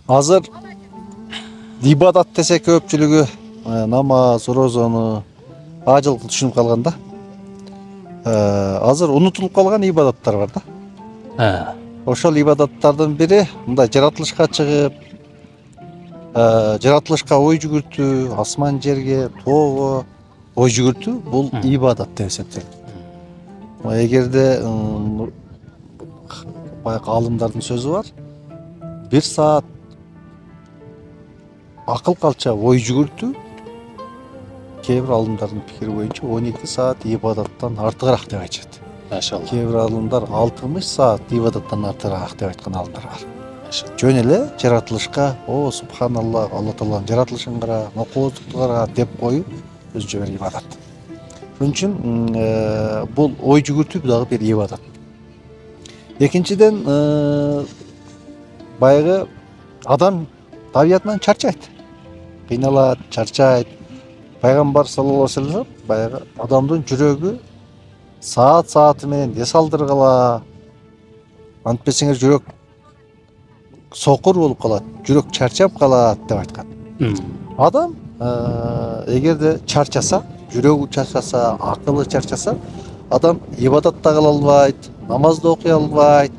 Азыр ибадат десе көпчүлүгү намаз, орозону ажыл түшүнүп калган да. Азыр унутулуп калган ибадаттар бар да. Ошол ибадаттардын бири мындай жаратылышка чыгып, жаратылышка ой жүгүртүү, асман жерге, тоого ой жүгүртүү бул ибадат деп эсептелет. Эгерде баягы алымдардын сөзү бар, 1 саат акыл калча ой жүгүртүү, кээ бир алымдардын пикири боюнча 12 саат ибадаттан артыгыраак деп айтышат. Машалла. Кээ бир алымдар 60 саат ибадаттан артыгыраак деп айткан алымдар бар. Жөн эле жаратылышка, о субханалла, Алла Тааланын жаратылышын кара, нокоздукту кара деп коюу өзүнчө бир ибадат. Ошон үчүн бул ой жүгүртүү дагы бир ибадат. Экинчиден, баягы адам табиятынан чарчайт. Кыйналат, чарчайт. Пайгамбар саллаллаху алейхи ва саллям баягы адамдын жүрөгү саат менен эс алдыргыла. Антпесеңер жүрөк сокур болуп калат, жүрөк чарчап калат деп айткан. Адам эгерде чарчаса, жүрөгү чарчаса, акылы чарчаса, адам ибадат да кыла албайт, намаз да окуй албайт,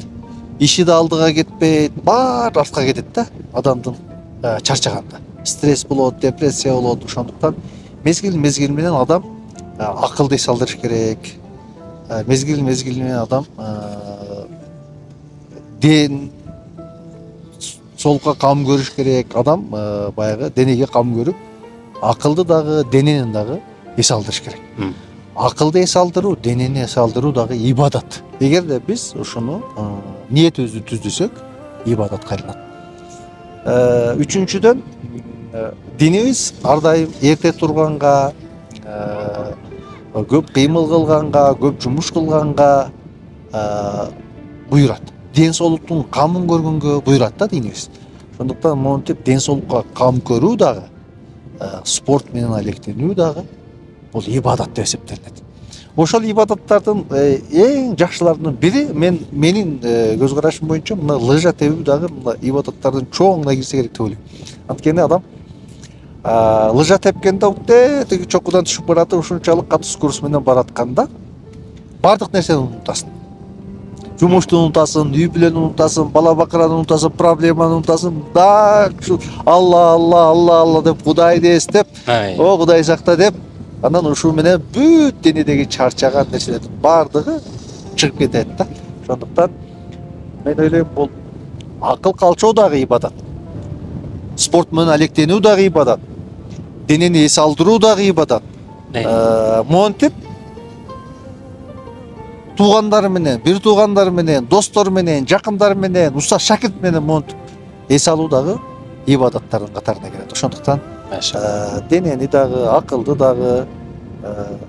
иши да алдыга кетпейт, баары артка кетет да адамдын чарчаганда. Стресс болот, депрессия болот. Ошондуктан мезгил менен адам акылды эс алдырыш керек. Мезгил менен адам ден солка кам көрүш керек. Адам баягы денеге кам көрүп, акылды дагы, денени дагы эс алдырыш керек. Акылды эс алдыруу, денени эс алдыруу дагы ибадат. Эгерде биз ушуну ниетибизди түздөсөк, ибадатка айланат. Үчүнчүдөн, динибиз ар дайым эрте турганга, көп кыймыл кылганга, көп жумуш кылганга буйрат. Ден соолуктун камын көргөнгө буйрат да динибиз. Ошондуктан монтип ден соолукка кам көрүү дагы, спорт менен алектенүү дагы бул ибадат деп эсептелет. Ошол ибадаттардын эң жакшыларынын бири менин көз карашым боюнча мына лыжа тебүү дагы мына ибадаттардын чоңуна кирсе керек деп ойлойм. Анткени адам лыжа тепкенде тиги чокудан түшүп баратып, ушунчалык катуу скорость менен баратканда бардык нерсени унутасың. Жумушту унутасың, үй бүлөнү унутасың, бала бакыраны унутасың, проблеманы унутасың. Да Алла деп Кудайды эстеп, о Кудай сакта деп, анан ушул менен бүт денедеги чарчаган нерселердин бардыгы чыгып кетет да. Ошондуктан мен ойлойм, бул акыл калчоо дагы ибадат. Спорт менен алектенүү дагы ибадат. Денени эс алдыруу дагы ибадат. Монтип туугандар менен, бир туугандар менен, достор менен, жакындар менен, уста шакирт менен монтип эс алуу дагы ибадаттардын катарына кирет. Ошондуктан денени дагы, акылды дагы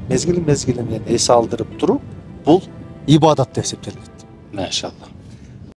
мезгил менен эс алдырып туруу бул ибадат деп эсептелет. Машалла.